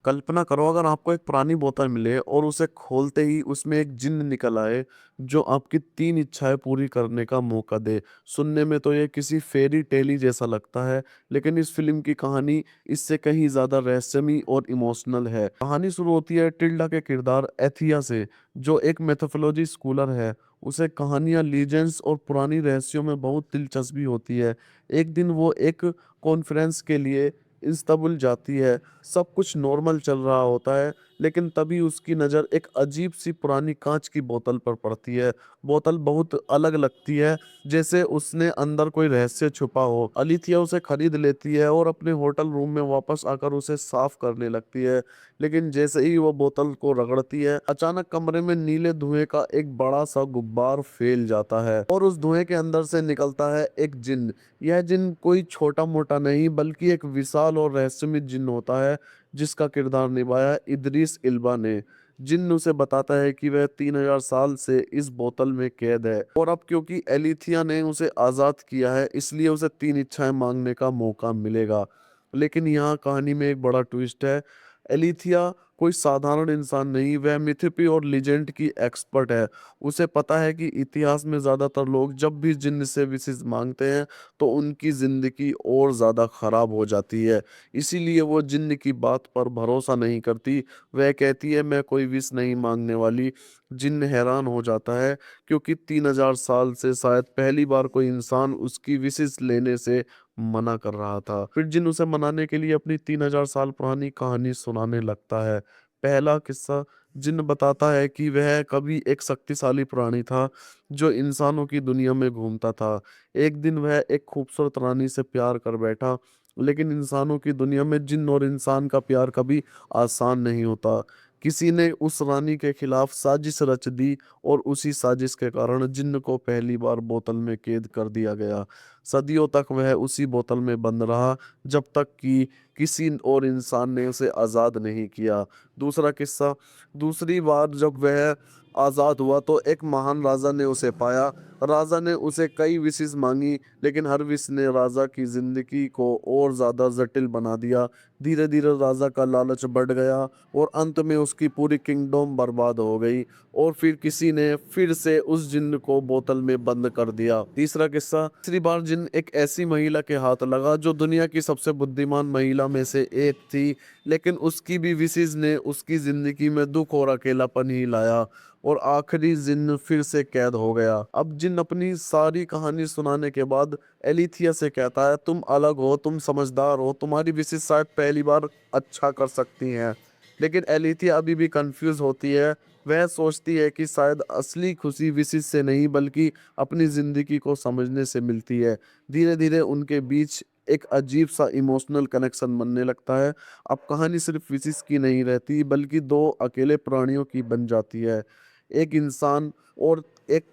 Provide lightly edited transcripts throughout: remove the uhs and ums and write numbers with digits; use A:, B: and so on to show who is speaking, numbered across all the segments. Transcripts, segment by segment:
A: कल्पना करो अगर आपको एक पुरानी बोतल मिले और उसे खोलते ही उसमें एक जिन्न निकल आए जो आपकी 3 इच्छाएं पूरी करने का मौका दे। सुनने में तो ये किसी फेरी टेल ही जैसा लगता है, लेकिन इस फिल्म की कहानी इससे कहीं ज़्यादा रहस्यमयी और इमोशनल है। कहानी शुरू होती है टिल्डा के किरदार एथिया से, जो एक मैथोफोलॉजी स्कॉलर है। उसे कहानियाँ, लीजेंड्स और पुरानी रहस्यों में बहुत दिलचस्पी होती है। एक दिन वो एक कॉन्फ्रेंस के लिए इस्तांबुल जाती है। सब कुछ नॉर्मल चल रहा होता है, लेकिन तभी उसकी नज़र एक अजीब सी पुरानी कांच की बोतल पर पड़ती है। बोतल बहुत अलग लगती है, जैसे उसने अंदर कोई रहस्य छुपा हो। अलिथिया उसे खरीद लेती है और अपने होटल रूम में वापस आकर उसे साफ करने लगती है। लेकिन जैसे ही वो बोतल को रगड़ती है, अचानक कमरे में नीले धुएं का एक बड़ा सा गुब्बार फैल जाता है और उस धुएं के अंदर से निकलता है एक जिन्न। यह जिन्न कोई छोटा मोटा नहीं बल्कि एक विशाल और रहस्यमय जिन्न होता है, जिसका किरदार निभाया इदरीस इल्बा ने। जिन्न उसे बताता है कि वह 3000 साल से इस बोतल में कैद है और अब क्योंकि एलिथिया ने उसे आज़ाद किया है, इसलिए उसे 3 इच्छाएं मांगने का मौका मिलेगा। लेकिन यहाँ कहानी में एक बड़ा ट्विस्ट है। एलिथिया कोई साधारण इंसान नहीं, वह मिथिपी और लीजेंड की एक्सपर्ट है। उसे पता है कि इतिहास में ज़्यादातर लोग जब भी जिन्न से विशेष मांगते हैं तो उनकी ज़िंदगी और ज़्यादा ख़राब हो जाती है। इसीलिए वो जिन्न की बात पर भरोसा नहीं करती। वह कहती है, मैं कोई विश नहीं मांगने वाली। जिन्न हैरान हो जाता है, क्योंकि 3000 साल से शायद पहली बार कोई इंसान उसकी विशेष लेने से मना कर रहा था। फिर जिन्न उसे मनाने के लिए अपनी 3000 साल पुरानी कहानी सुनाने लगता है। पहला किस्सा, जिन्न बताता है कि वह कभी एक शक्तिशाली प्राणी था जो इंसानों की दुनिया में घूमता था। एक दिन वह एक खूबसूरत रानी से प्यार कर बैठा, लेकिन इंसानों की दुनिया में जिन्न और इंसान का प्यार कभी आसान नहीं होता। किसी ने उस रानी के खिलाफ साजिश रच दी और उसी साजिश के कारण जिन्न को पहली बार बोतल में कैद कर दिया गया। सदियों तक वह उसी बोतल में बंद रहा, जब तक कि किसी और इंसान ने उसे आज़ाद नहीं किया। दूसरा किस्सा, दूसरी बार जब वह आज़ाद हुआ तो एक महान राजा ने उसे पाया। राजा ने उसे कई विशेष मांगी, लेकिन हर विश ने राजा की जिंदगी को और ज्यादा जटिल बना दिया। धीरे धीरे राजा का लालच बढ़ गया और अंत में उसकी पूरी किंगडम बर्बाद हो गई। और फिर किसी ने फिर से उस जिन्न को बोतल में बंद कर दिया। तीसरा किस्सा, तीसरी बार जिन्न एक ऐसी महिला के हाथ लगा जो दुनिया की सबसे बुद्धिमान महिला में से एक थी, लेकिन उसकी भी विशेष ने उसकी जिंदगी में दुख और अकेलापन ही लाया और आखिरी जिन्न फिर से कैद हो गया। अब जिन्न अपनी सारी कहानी सुनाने के बाद एलिथिया से कहता है, तुम अलग हो, तुम समझदार हो, तुम्हारी विशेष शायद पहली बार अच्छा कर सकती हैं। लेकिन एलिथिया अभी भी कंफ्यूज होती है। वह सोचती है कि शायद असली खुशी विशेष से नहीं बल्कि अपनी जिंदगी को समझने से मिलती है। धीरे धीरे उनके बीच एक अजीब सा इमोशनल कनेक्शन बनने लगता है। अब कहानी सिर्फ विशेष की नहीं रहती बल्कि दो अकेले प्राणियों की बन जाती है। एक इंसान और एक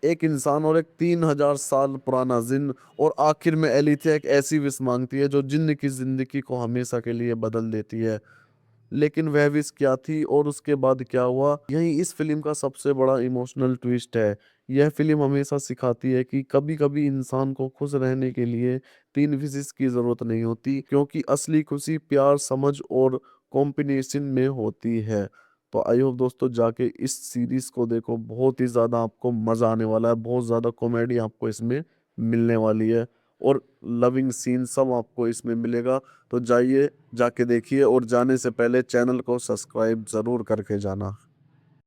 A: एक इंसान और एक 3000 साल पुराना जिन्न। और आखिर में एलिथिया एक ऐसी विश मांगती है जो जिन्न की जिंदगी को हमेशा के लिए बदल देती है। लेकिन वह विश क्या थी और उसके बाद क्या हुआ, यही इस फिल्म का सबसे बड़ा इमोशनल ट्विस्ट है। यह फिल्म हमेशा सिखाती है कि कभी कभी इंसान को खुश रहने के लिए 3 विशेष की जरूरत नहीं होती, क्योंकि असली खुशी प्यार, समझ और कॉम्बिनेशन में होती है। तो आई होप दोस्तों जाके इस सीरीज को देखो, बहुत ही ज्यादा आपको मजा आने वाला है। बहुत ज्यादा कॉमेडी आपको इसमें मिलने वाली है और लविंग सीन सब आपको इसमें मिलेगा। तो जाइए, जाके देखिए और जाने से पहले चैनल को सब्सक्राइब जरूर करके जाना।